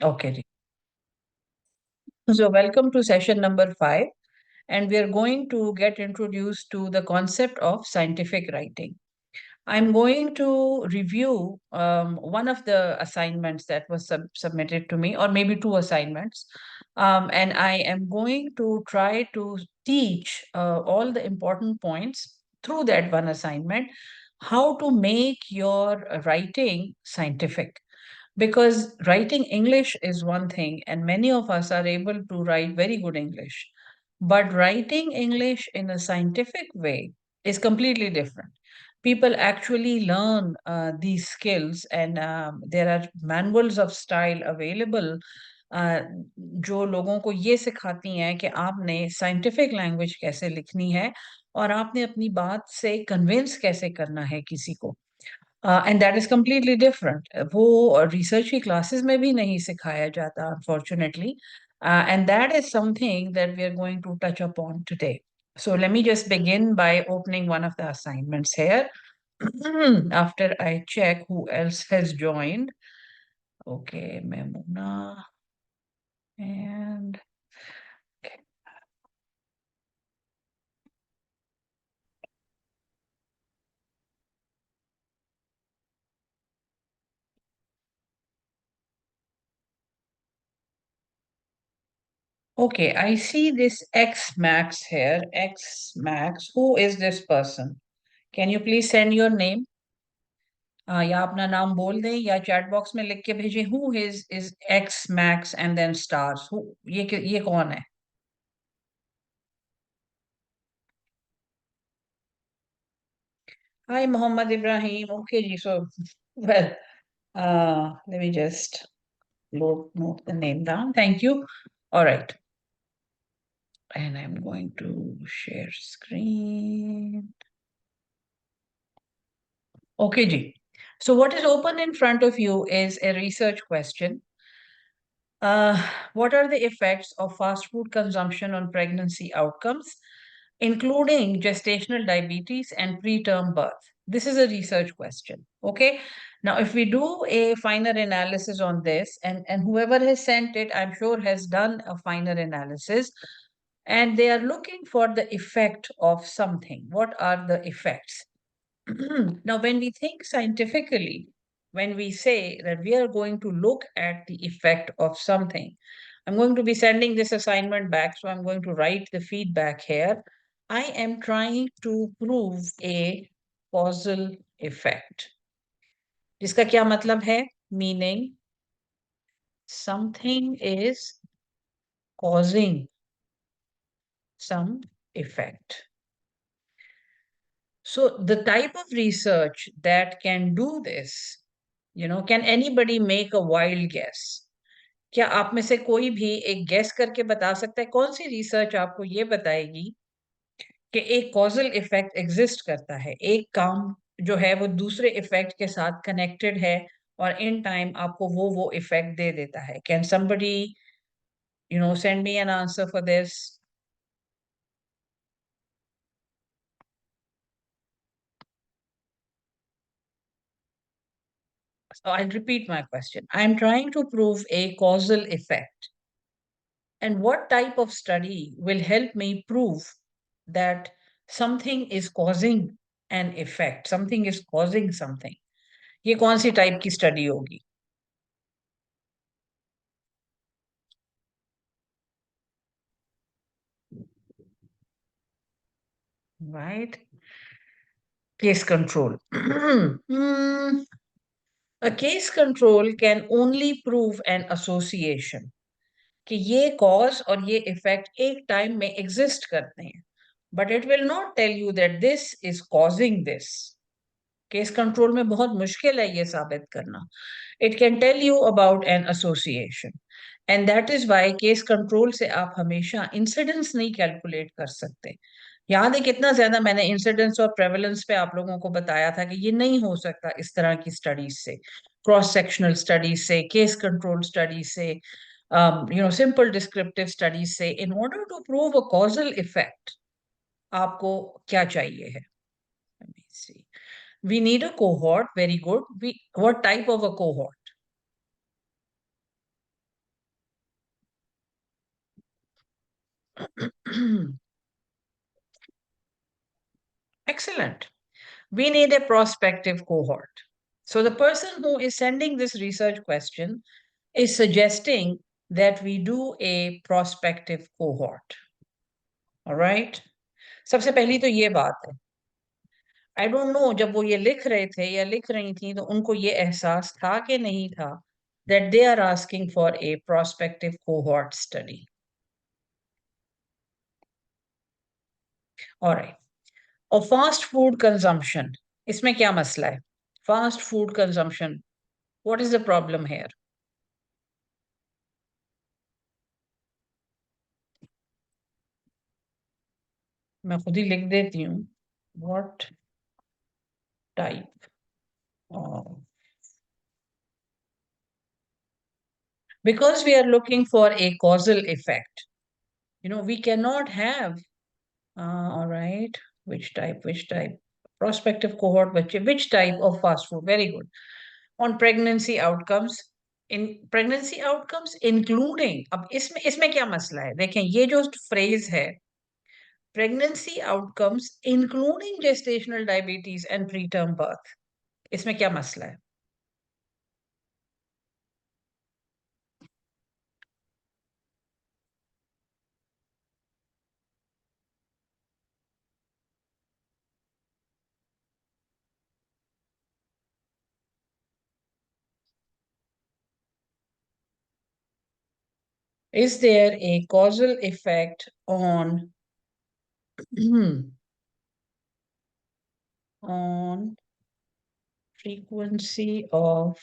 Okay. So welcome to session number 5, and we are going to get introduced to the concept of scientific writing. I'm going to review one of the assignments that was submitted to me, or maybe two assignments. And I am going to try to teach all the important points through that one assignment, how to make your writing scientific. Because writing English is one thing, and many of us are able to write very good English. But writing English in a scientific way is completely different. People actually learn these skills, and there are manuals of style available uh, जो लोगों को ये सिखाती हैं कि आपने scientific language कैसे लिखनी है और आपने अपनी बात से कन्विंस कैसे करना है किसी को and that is completely different वो रिसर्च की क्लासेस में भी नहीं सिखाया जाता unfortunately and that is something that we are going to touch upon today so let me just begin by opening one of the assignments here after I check who else has joined. Okay, Memuna and okay, I see this X Max here. X Max, who is this person? Can you please send your name? या अपना नाम बोल दें या chat box में लिख के भेजें who is X max and then stars who ये कौन है hi Mohammed Ibrahim okay ji so well let me just note the name down. Thank you. All right, and I'm going to share screen. Okay ji, so what is open in front of you is a research question. What are the effects of fast food consumption on pregnancy outcomes, including gestational diabetes and preterm birth? This is a research question. Okay. Now, if we do a finer analysis on this, and whoever has sent it, I'm sure has done a finer analysis, and they are looking for the effect of something. What are the effects? Now, when we think scientifically, when we say that we are going to look at the effect of something, I'm going to be sending this assignment back, so I'm going to write the feedback here. I am trying to prove a causal effect. जिसका क्या मतलब है? Meaning something is causing some effect. So the type of research that can do this, can anybody make a wild guess? क्या आप में से कोई भी एक गेस करके बता सकता है कौन सी रिसर्च आपको ये बताएगी कि एक कॉजल इफेक्ट एग्जिस्ट करता है, एक काम जो है वो दूसरे इफेक्ट के साथ कनेक्टेड है और इन टाइम आपको वो इफेक्ट दे देता है? Can somebody send me an answer for this? So I'll repeat my question. I'm trying to prove a causal effect. And what type of study will help me prove that something is causing an effect, something is causing something? ये कौन सी type की study होगी? Right? Case control. Hmm, a case control can only prove an association कि ये cause और ये effect एक time में exist करते हैं. But it will not tell you that this is causing this. Case control में बहुत मुश्किल है ये साबित करना. It can tell you about an association, and that is why case control से आप हमेशा इंसिडेंस नहीं कैलकुलेट कर सकते. याद है कितना ज्यादा मैंने इंसिडेंस और प्रेवलेंस पे आप लोगों को बताया था कि ये नहीं हो सकता इस तरह की स्टडीज से, क्रॉस सेक्शनल स्टडीज से, केस कंट्रोल स्टडीज से, सिंपल डिस्क्रिप्टिव स्टडीज से. In order to prove a causal effect आपको क्या चाहिए है? Let me see. We need a cohort. Very good. What type of a cohort? Excellent. We need a prospective cohort. So the person who is sending this research question is suggesting that we do a prospective cohort. All right? सबसे पहली तो ये बात है. I don't know जब वो ये लिख रहे थे या लिख रही थी तो उनको ये एहसास था कि नहीं था that they are asking for a prospective cohort study. All right. और फास्ट फूड कंजम्पशन इसमें क्या मसला है? Fast food consumption, what is the problem here? मैं खुद ही लिख देती हूँ. What type of, because we are looking for a causal effect, we cannot have all right, which type prospective cohort बच्चे, which type of fast food, very good. On pregnancy outcomes, in pregnancy outcomes including, अब इसमें इसमें क्या मसला है? देखें ये जो फ्रेज है, pregnancy outcomes including gestational diabetes and preterm birth, इसमें क्या मसला है? Is there a causal effect on on frequency of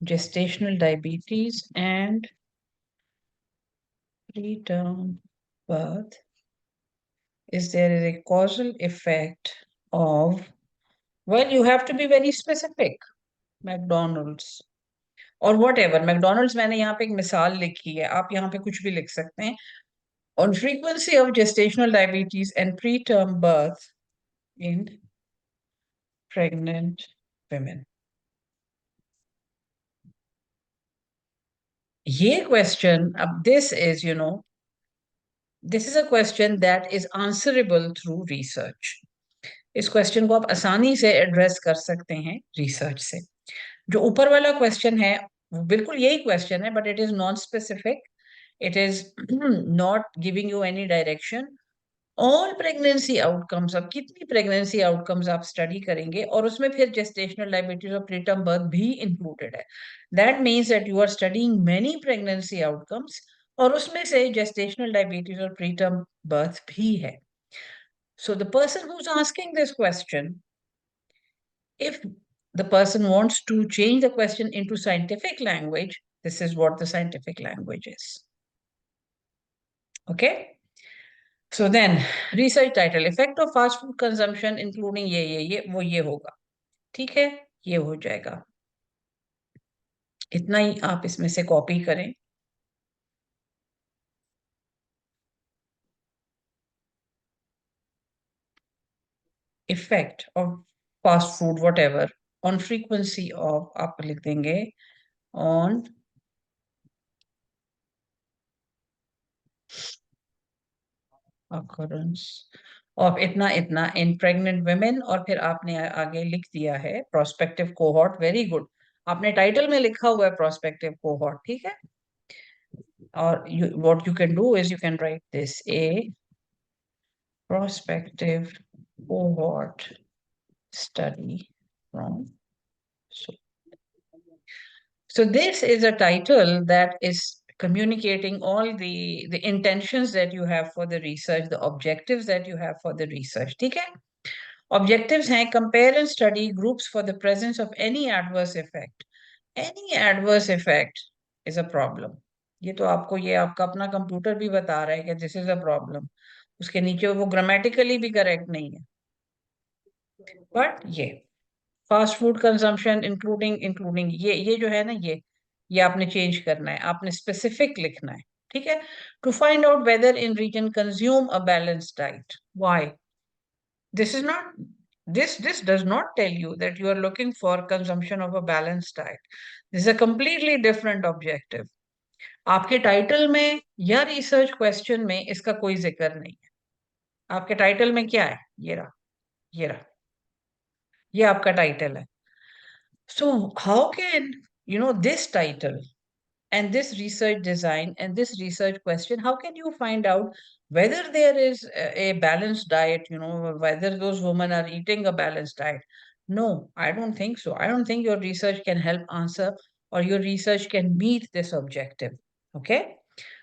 gestational diabetes and preterm birth? Is there a causal effect of, well, you have to be very specific. McDonald's और whatever. McDonald's मैंने यहाँ पे एक मिसाल लिखी है, आप यहाँ पे कुछ भी लिख सकते हैं. On frequency of gestational diabetes and preterm birth in pregnant women. ये question, अब this is a question that is answerable through research. इस क्वेश्चन को आप आसानी से एड्रेस कर सकते हैं रिसर्च से. जो ऊपर वाला क्वेश्चन है वो बिल्कुल यही क्वेश्चन है, but it is non specific. It is not giving you any direction. All pregnancy outcomes, अब कितनी प्रेगनेंसी आउटकम्स आप स्टडी करेंगे और उसमें फिर जेस्टेशनल डायबिटीज और प्रीटर्म बर्थ भी इंक्लूडेड है. That means that you are studying many pregnancy outcomes और उसमें से जेस्टेशनल डायबिटीज और प्रीटर्म बर्थ भी है. So the person who's asking this question, if the person wants to change the question into scientific language, this is what the scientific language is. Okay? So then, research title, effect of fast food consumption including ये वो ये होगा. ठीक है? ये हो जाएगा. इतना ही आप इसमें से कॉपी करें. Effect of fast food, whatever, on frequency of, आप लिख देंगे on occurrence of इतना इतना in pregnant women, और फिर आपने आगे लिख दिया है prospective cohort. Very good. आपने टाइटल में लिखा हुआ है prospective cohort. ठीक है. और what you can do is you can write this, a prospective cohort study from. So this is a title that is communicating all the intentions that you have for the research, the objectives that you have for the research. ठीक है? Objectives हैं compare and study groups for the presence of any adverse effect. Any adverse effect is a problem. ये तो आपको ये आपका अपना computer भी बता रहा है कि this is a problem. उसके नीचे वो ग्रामेटिकली भी करेक्ट नहीं है. बट ये फास्ट फूड कंजम्पशन इंक्लूडिंग ये जो है ना, ये आपने चेंज करना है, आपने स्पेसिफिक लिखना है. ठीक है. To find out whether in region consume a balanced diet. Why? This is not, this does not tell you that you are looking for consumption of a balanced diet. This is a completely different objective. आपके title में या research question में इसका कोई जिक्र नहीं है। आपके टाइटल में क्या है? ये रहा, ये रहा, ये आपका टाइटल है। So how can this title and this research design and this research question, how can you find out whether there is a balanced diet, whether those women are eating a balanced diet? No, I don't think so. I don't think your research can help answer, or your research can meet this objective. Okay,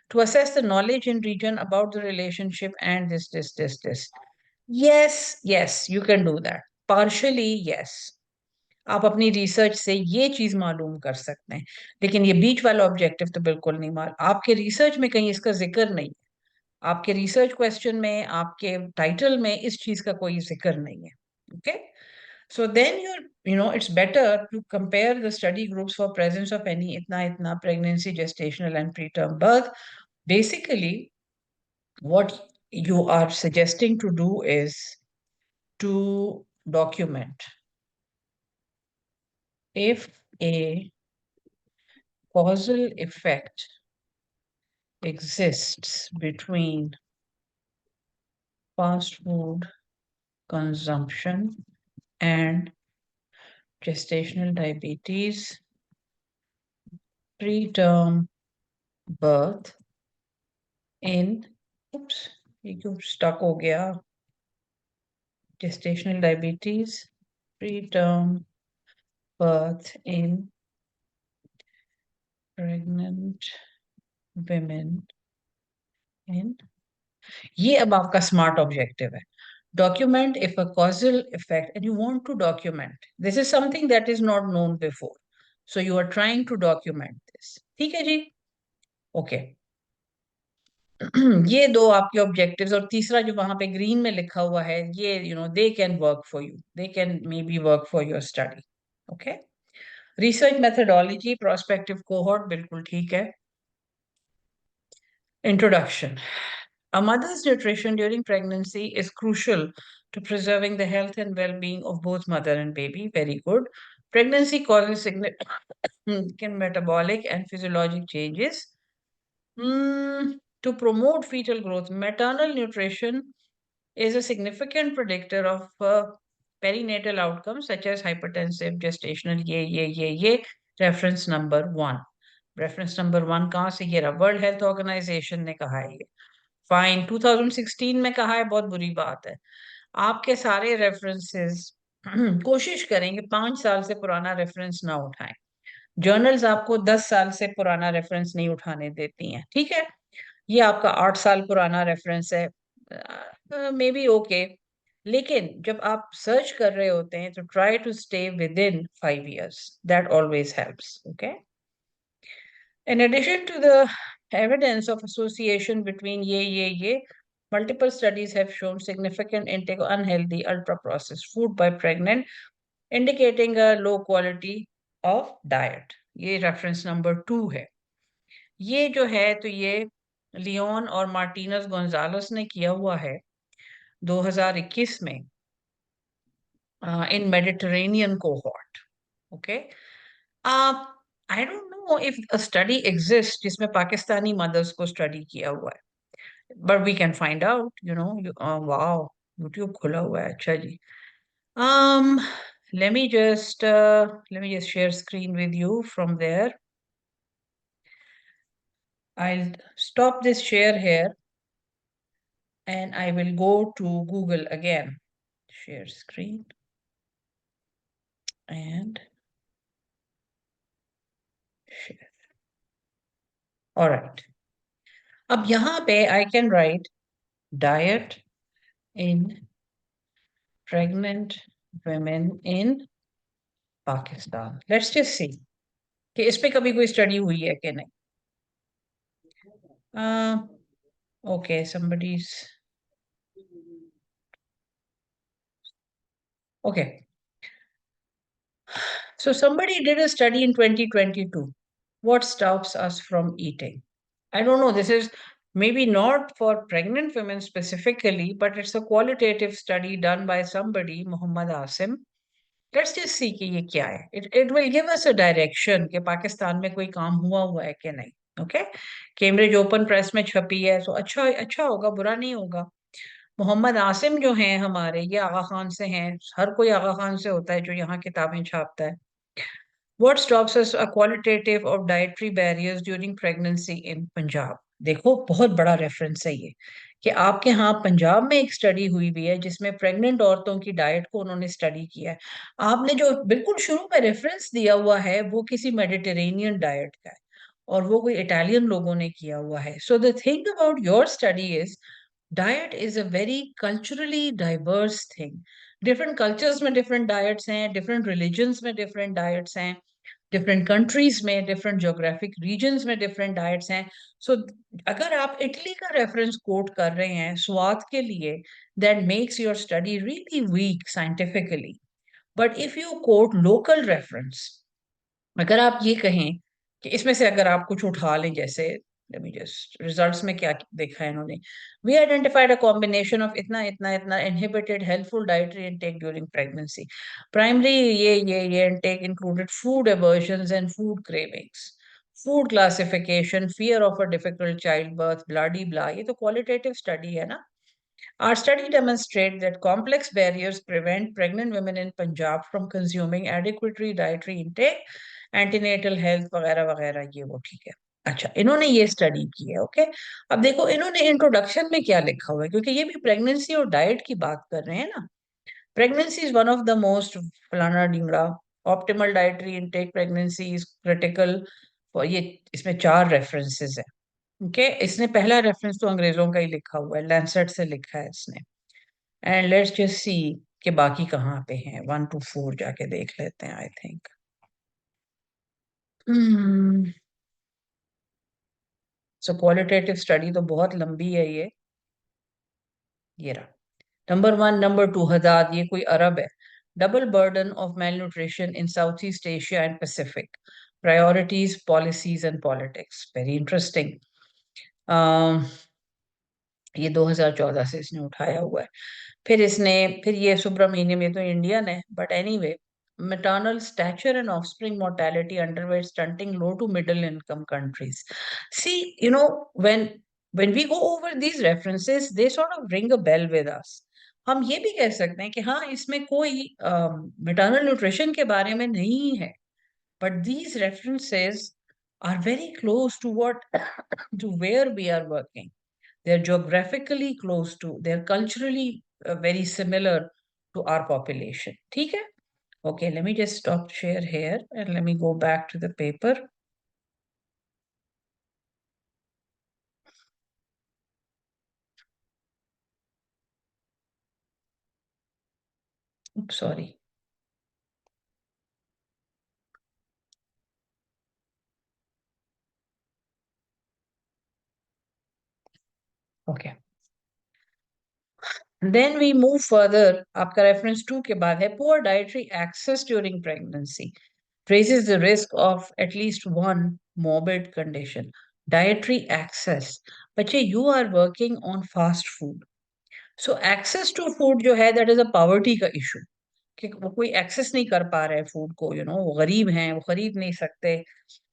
to assess the knowledge in region about the relationship and this. Yes, yes, you can do that partially. Yes, आप अपनी research से ये चीज मालूम कर सकते हैं, लेकिन ये बीच वाला ऑब्जेक्टिव तो बिल्कुल नहीं माल आपके रिसर्च में कहीं इसका जिक्र नहीं है। आपके रिसर्च क्वेश्चन में, आपके टाइटल में इस चीज का कोई जिक्र नहीं है। Okay, so then it's better to compare the study groups for presence of any itna pregnancy, gestational and preterm birth. Basically, what you are suggesting to do is to document if a causal effect exists between fast food consumption and gestational diabetes, preterm birth in, oops, ये क्यों stuck हो गया? Gestational diabetes, preterm birth in pregnant women in, ये अब आपका smart objective है। Document if a causal effect, and you want to document. This is something that is not known before. So you are trying to document this. ठीक है जी? Okay. ये दो आपके objectives, और तीसरा जो वहां पे ग्रीन में लिखा हुआ है, ये they can work for you, they can may be work for your study. Okay, research methodology, prospective cohort, बिल्कुल ठीक है। Introduction. A mother's nutrition during pregnancy is crucial to preserving the health and well-being of both mother and baby. Very good. Pregnancy causes significant metabolic and physiologic changes. To promote fetal growth, maternal nutrition is a significant predictor of perinatal outcomes such as hypertensive, gestational, ये, reference number 1. Reference number 1 कहाँ से? ये रहा, world health organisation ने कहा है ये। Fine, 2016 में कहा है, बहुत बुरी बात है। आपके सारे रेफरेंसेस कोशिश करेंगे 5 साल से पुराना रेफरेंस ना उठाएं। जर्नल्स आपको 10 साल से पुराना रेफरेंस नहीं उठाने देती हैं, ठीक है? ये आपका 8 साल पुराना रेफरेंस है, मे बी ओके, लेकिन जब आप सर्च कर रहे होते हैं तो try to stay within 5 years, that always helps. Okay, in addition to the evidence of association between ye, multiple studies have shown significant intake of unhealthy ultra-processed food by pregnant, indicating a low quality of diet. ये reference number 2 है। ये जो है तो ये Leone और Martinez Gonzales ने किया हुआ है 2021 में in Mediterranean cohort. Okay. I don't know if a study exists जिसमें पाकिस्तानी mothers को study किया हुआ है, but we can find out, wow, YouTube खुला हुआ है, अच्छा जी। Um, let me just share screen with you from there. I'll stop this share here and I will go to Google again. Share screen and share. All right. अब यहाँ पे I can write diet in pregnant women in Pakistan. Let's just see कि इस पे कभी कोई study हुई है कि नहीं। Okay, somebody's okay. So somebody did a study in 2022. What stops us from eating? I don't know. This is maybe not for pregnant women specifically, but it's a qualitative study done by somebody, Muhammad Asim. Let's just see कि ये क्या है. It will give us a direction कि पाकिस्तान में कोई काम हुआ है कि नहीं. ओके, कैम्ब्रिज ओपन प्रेस में छपी है, सो अच्छा अच्छा होगा, बुरा नहीं होगा। मोहम्मद आसिम जो हैं हमारे, ये आगा खान से हैं, हर कोई आगा खान से होता है जो यहाँ किताबें छापता है। What stops us a qualitative of dietary barriers during pregnancy in Punjab? देखो बहुत बड़ा रेफरेंस है ये, कि आपके यहाँ पंजाब में एक स्टडी हुई भी है जिसमें प्रेग्नेंट औरतों की डाइट को उन्होंने स्टडी किया है। आपने जो बिल्कुल शुरू में रेफरेंस दिया हुआ है वो किसी मेडिटेरेनियन डाइट का है, और वो कोई इटालियन लोगों ने किया हुआ है। So the thing about your study is, diet is a very culturally diverse thing. Different cultures में डिफरेंट डाइट्स हैं, डिफरेंट रिलीजन्स में डिफरेंट डाइट्स हैं, डिफरेंट कंट्रीज में, डिफरेंट ज्योग्राफिक रीजन्स में डिफरेंट डाइट्स हैं। सो अगर आप इटली का रेफरेंस कोट कर रहे हैं स्वाद के लिए, that makes your study really weak scientifically. But if you quote local reference, अगर आप ये कहें कि इसमें से अगर आप कुछ उठा लें, जैसे let me just रिजल्ट्स में क्या देखा है इन्होंने, we identified a combination of इतना इतना इतना inhibited helpful dietary intake during pregnancy. Primary ये intake included food aversions and food cravings, food classification, fear of a difficult child birth, bloody blah. ये तो क्वालिटेटिव स्टडी है ना। Our study demonstrates that complex barriers prevent pregnant women in Punjab from consuming adequate dietary intake, antenatal health वगैरह वगैरह, ये वो ठीक है। अच्छा, इन्होंने ये स्टडी की है, ओके। अब देखो इन्होंने इंट्रोडक्शन में क्या लिखा हुआ है, क्योंकि ये भी प्रेगनेंसी और डाइट की बात कर रहे हैं ना। Pregnancy is one of the most फलाना ढिंगड़ा, optimal dietary intake pregnancy is critical for ये। इसमें चार रेफरेंसेस है, ओके। इसने पहला रेफरेंस तो अंग्रेजों का ही लिखा हुआ है, लैंसेट से लिखा है इसने। एंड लेट्स जस्ट सी कि बाकी कहाँ पे हैं, 1 to 4 जाके देख लेते हैं I think. So qualitative study तो बहुत लंबी है ये रहा। नंबर 1, नंबर 2 हदाद, ये कोई अरब है। Double burden of male nutrition in south east Asia and Pacific, priorities policies and politics, very interesting. ये 2014 से इसने उठाया हुआ है। फिर ये सुब्रमण्यम, ये तो इंडियन है, but anyway, maternal stature and offspring mortality underweight stunting low to middle income countries. See, when we go over these references, they sort of ring a bell with us. हम ये भी कह सकते हैं कि हाँ, इसमें कोई maternal nutrition के बारे में नहीं है, but these references are very close to what to where we are working. They're geographically close to, they're culturally very similar to our population. ठीक है? Okay, let me just stop share here and let me go back to the paper. Oops, sorry. Okay. Then we move further. आपका reference 2 के बाद है poor dietary access during pregnancy raises the risk of at least one morbid condition. Dietary access. बच्चे, you are working on fast food. So access to food जो है, that is a poverty का issue. कि वो कोई access नहीं कर पा रहे हैं फूड को, वो गरीब हैं, वो खरीद नहीं सकते,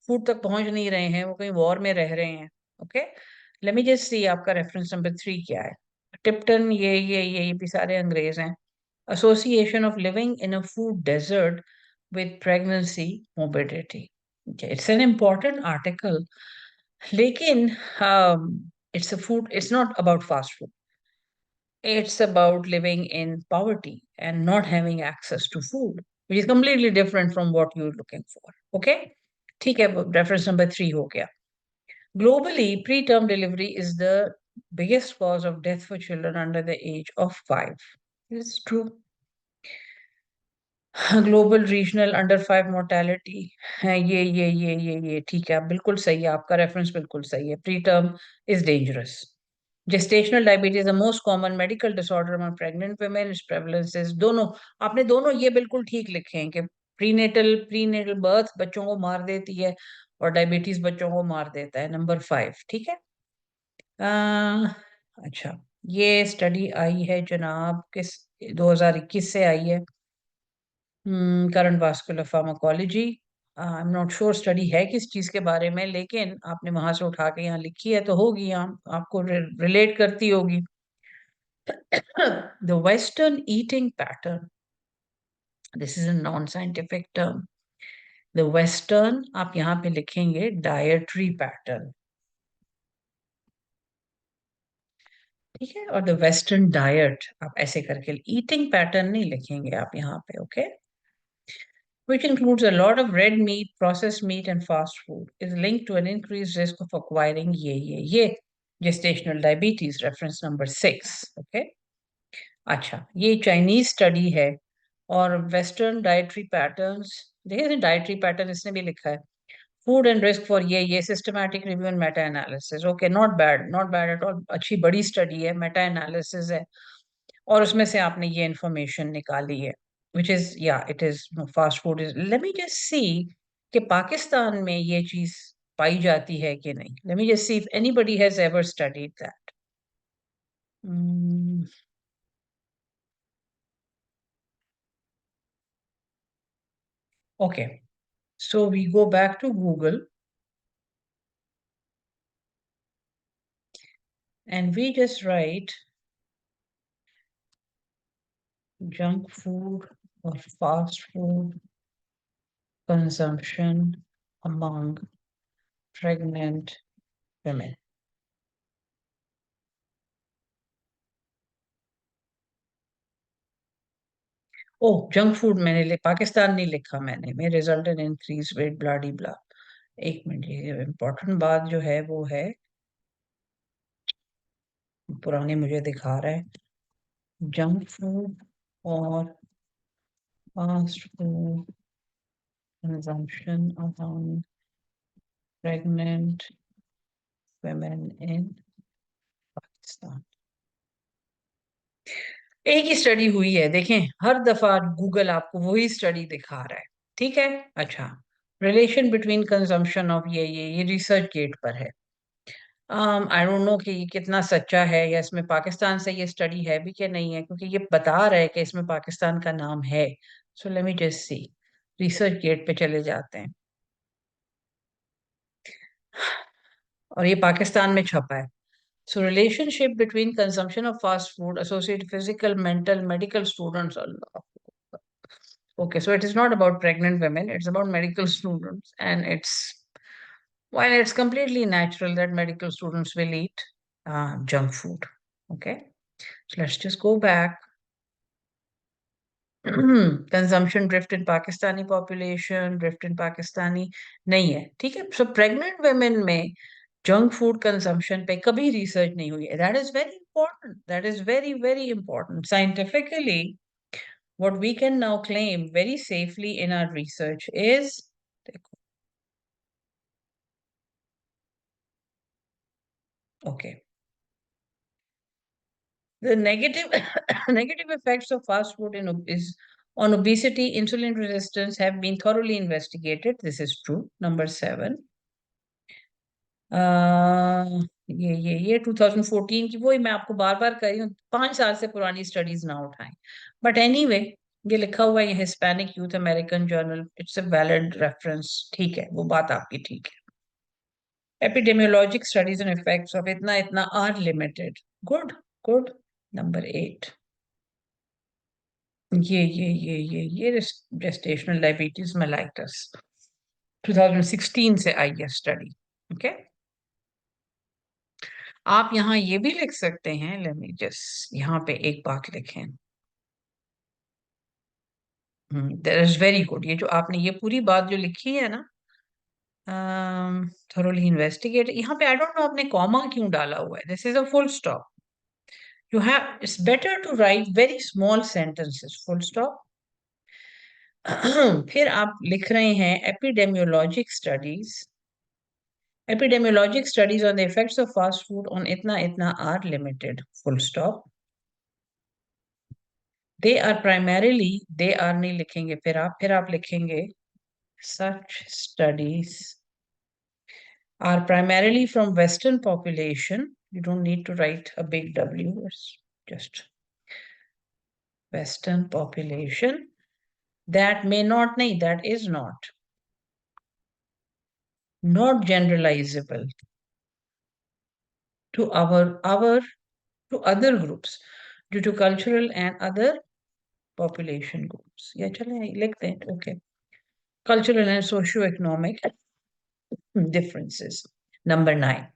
फूड तक पहुंच नहीं रहे हैं, वो कहीं वॉर में रह रहे हैं। ओके, लेट मी जस्ट सी आपका रेफरेंस नंबर 3 क्या है। टिप्टन, ये भी सारे अंग्रेज हैं। Association of living in a food desert with pregnancy morbidity. It's an important article, लेकिन it's not about fast food, it's about living in poverty and not having access to food, which is completely different from what you're looking for. Okay? ठीक है, reference number 3 हो गया। Globally, preterm delivery is the biggest cause of death for children under the age of 5. It's true. Global regional under 5 mortality है, ये ठीक है, बिल्कुल सही है, आपका रेफरेंस बिल्कुल सही है। Pre term is dangerous. Gestational diabetes the most common medical disorder among pregnant women, it's prevalence is, दोनों आपने दोनों ये बिल्कुल ठीक लिखे हैं कि प्रीनेटल बर्थ बच्चों को मार देती है और डायबिटीज बच्चों को मार देता है। नंबर 5 ठीक है। अच्छा, ये स्टडी आई है जनाब किस, 2021 से आई है। Current vascular pharmacology, I am not sure study है किस चीज के बारे में, लेकिन आपने वहां से उठा के यहाँ लिखी है तो होगी, यहाँ आपको रिलेट करती होगी. The western eating pattern, this is a non scientific term. The western आप यहाँ पे लिखेंगे डायटरी पैटर्न, ठीक है, और द वेस्टर्न डाइट आप ऐसे करके, ईटिंग पैटर्न नहीं लिखेंगे आप यहाँ पे, okay. Which includes a lot of red meat, processed meat, and fast food, is linked to an increased risk of acquiring ये gestational diabetes, reference number 6. Okay. अच्छा, ये चाइनीज स्टडी है. और वेस्टर्न डाइटरी पैटर्न्स, देखिए dietary pattern इसने भी लिखा है. फूड एंड रिस्क फॉर ये systematic review and Meta analysis. Okay, not bad, not bad at all, अच्छी बड़ी स्टडी है, मेटा एनालिसिस है, और उसमें से आपने ये इंफॉर्मेशन निकाली है, which is yeah it is fast food is, let me just see कि पाकिस्तान में ये चीज पाई जाती है कि नहीं. Let me just see if anybody has ever studied that. mm, okay, so we go back to Google and we just write junk food or fast food consumption among pregnant women. Oh, junk food मैंने पाकिस्तान नहीं लिखा मैंने, may result in increase weight bloody blah. एक मिनट, ये important बात जो है वो है, पुरानी मुझे दिखा रहा है, जंक फूड और fast food consumption among pregnant women in Pakistan. एक ही स्टडी हुई है, देखें हर दफा गूगल आपको वही स्टडी दिखा रहा है, ठीक है. अच्छा, रिलेशन बिटवीन कंजम्पशन ऑफ ये रिसर्च गेट पर है. आई डोंट नो कि ये कितना सच्चा है, या इसमें पाकिस्तान से ये स्टडी है भी कि नहीं है, क्योंकि ये बता रहा है कि इसमें पाकिस्तान का नाम है. So let me just see, ResearchGate पे चले जाते हैं, और ये पाकिस्तान में छपा है. So relationship between consumption of fast food associate physical mental medical students. Okay, so it is not about pregnant women, it's about medical students, and it's completely natural that medical students will eat junk food. Okay, so let's just go back. Consumption drift in Pakistani population, drift in Pakistani नहीं है, ठीक है. So pregnant women में junk food consumption पे कभी research नहीं हुई है. That is very important. That is very, very important. Scientifically, what we can now claim very safely in our research is, okay, the negative negative effects of fast food is on obesity, insulin resistance have been thoroughly investigated. This is true. Number 7. ये 2014 की, वही मैं आपको बार बार कह रही हूँ, 5 साल से पुरानी स्टडीज ना उठाएं. बट एनीवे, ये लिखा हुआ है Hispanic youth American journal, it's a valid reference, ठीक है, वो बात आपकी ठीक है. Epidemiologic studies and effects of itna itna are limited. Good, good. Number 8. ये gestational diabetes mellitus 2016 से आई है स्टडी. ओके, आप यहाँ ये भी लिख सकते हैं, लेट मी जस्ट यहाँ पे एक बात लिखें. That is very good. ये जो आपने ये पूरी बात जो लिखी है ना, thoroughly investigate, यहाँ पे आई डोंट नो आपने कॉमा क्यों डाला हुआ है. This is a full stop. You have, it's better to write very small sentences, full stop. फिर आप लिख रहे हैं epidemiologic studies on the effects of fast food on itna itna are limited, full stop. They are नहीं लिखेंगे, फिर आप लिखेंगे such studies are primarily from Western population. You don't need to write a big W, it's just Western population. That may not, nahi, that is not. not generalizable to to other groups due to cultural and other population groups. या चले लिखते हैं, okay. Cultural and socio-economic differences. Number 9.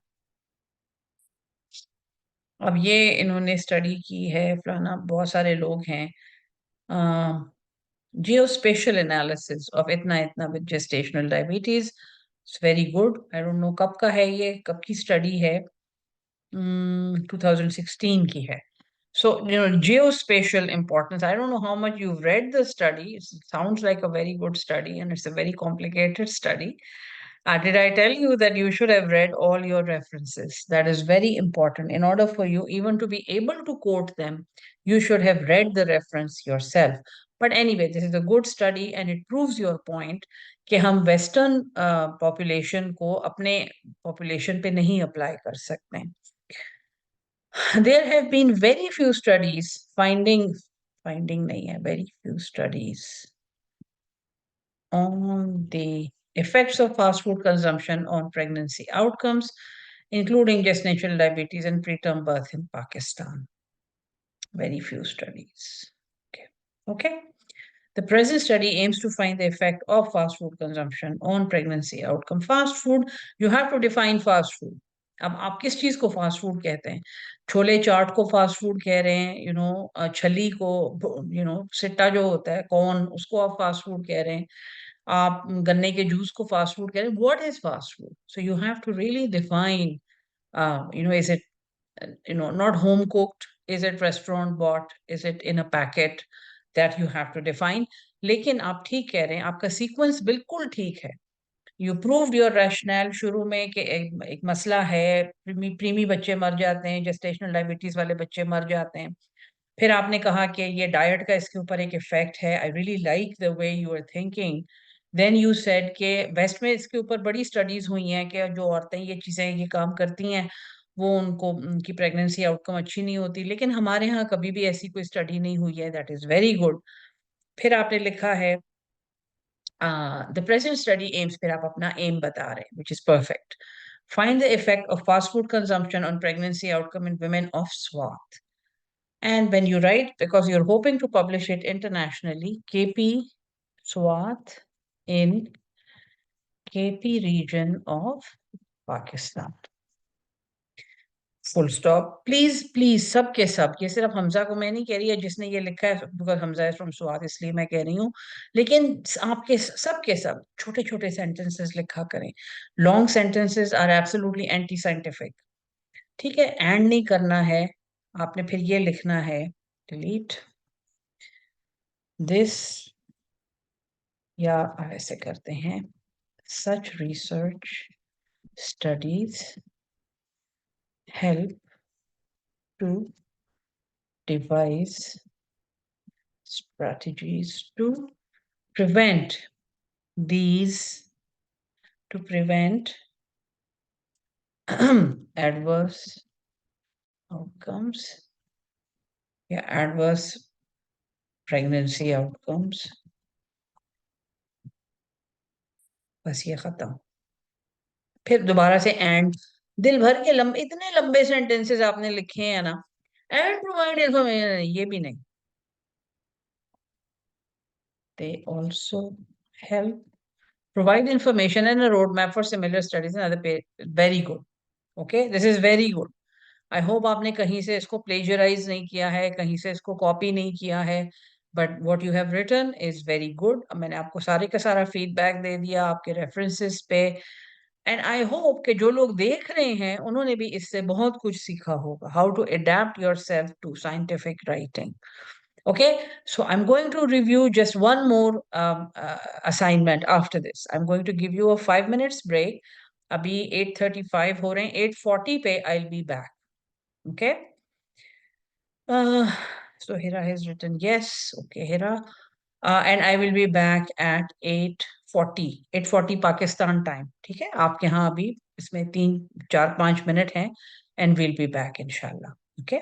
अब ये इन्होंने study की है, फलाना बहुत सारे लोग हैं. Geospatial analysis of इतना इतना with gestational diabetes. It's very good. I don't know कब का है ये, कब की स्टडी है. 2016 की है. So, geospatial importance. I don't know how much you've read the study. It sounds like a very good study and it's a very complicated study. Did I tell you that you should have read all your references? That is very important. In order for you even to be able to quote them, you should have read the reference yourself. But anyway, this is a good study and it proves your point कि हम Western population को अपने population पे नहीं apply कर सकते. There have been very few studies finding nahi hai, very few studies on the effects of fast food consumption on pregnancy outcomes, including gestational diabetes and preterm birth in Pakistan. Very few studies. Okay. Okay. The present study aims to find the effect of fast food consumption on pregnancy outcome. Fast food, you have to define fast food. अब आप किस चीज को fast food कहते हैं? छोले चाट को fast food कह रहे हैं, छली को, सिट्टा जो होता है कॉर्न, उसको आप फास्ट फूड कह रहे हैं. आप गन्ने के जूस को फास्ट फूड कह रहे हैं. What is fast food? So you have to really define, is it not home cooked? Is it restaurant bought? Is it in a packet? That you have to define. लेकिन आप ठीक कह रहे हैं, आपका सीक्वेंस बिल्कुल ठीक है. यू प्रूव्ड योर रैशनल शुरू में कि एक मसला है, प्रीमी बच्चे मर जाते हैं, जेस्टेशनल डायबिटीज वाले बच्चे मर जाते हैं. फिर आपने कहा कि ये डाइट का इसके ऊपर एक इफेक्ट है. I really like the way you are thinking. Then you said कि वेस्ट में इसके ऊपर बड़ी स्टडीज हुई हैं कि जो औरतें ये चीजें ये काम करती हैं वो उनको उनकी प्रेगनेंसी आउटकम अच्छी नहीं होती. लेकिन हमारे यहाँ कभी भी ऐसी कोई स्टडी नहीं हुई है. That is very good. फिर आपने लिखा है द प्रेजेंट स्टडी एम्स, फिर आप अपना एम बता रहे हैं, which is perfect. Find the effect of fast food consumption on pregnancy outcome in women of Swat. And when you write, because you're hoping to publish it internationally, KP Swat in KP region of Pakistan. Full stop. Please please, सब के सब, ये सिर्फ हमजा को मैं नहीं कह रही है जिसने ये लिखा है, because Hamza is from Swat इसलिए मैं कह रही हूँ. लेकिन आपके सब के सब छोटे छोटे सेंटेंसेस लिखा करें. Long sentences are absolutely anti scientific. ठीक है, एंड नहीं करना है आपने. फिर ये लिखना है, डिलीट दिस, या ऐसे करते हैं, such research studies help to devise strategies to prevent these, to prevent adverse outcomes, या adverse pregnancy outcomes. बस ये खत्म. फिर दोबारा से एंड. दिल भर के लंबे, इतने लंबे सेंटेंसेस आपने लिखे हैं ना. एंड प्रोवाइड इंफॉर्मेशन, ये भी नहीं. They also help provide information and a roadmap for similar studies in other very good. Okay, this is very good. I hope आपने कहीं से इसको plagiarize नहीं किया है, कहीं से इसको copy नहीं किया है. But what you have written is very good. मैंने आपको सारे का सारा feedback दे दिया आपके references पे. And I hope कि जो लोग देख रहे हैं उन्होंने भी इससे बहुत कुछ सीखा होगा. How to adapt yourself to scientific writing. Okay, so I'm going to review just one more assignment after this. I'm going to give you a 5 minutes break. अभी 8:35 हो रहे हैं, 8:40 पे I'll be back. Okay. So Hira has written yes. Okay, Hira. And I will be back at 8:40 Pakistan time. ठीक है, आपके यहाँ अभी इसमें 3-4-5 मिनट हैं, and we'll be back inshallah. Okay.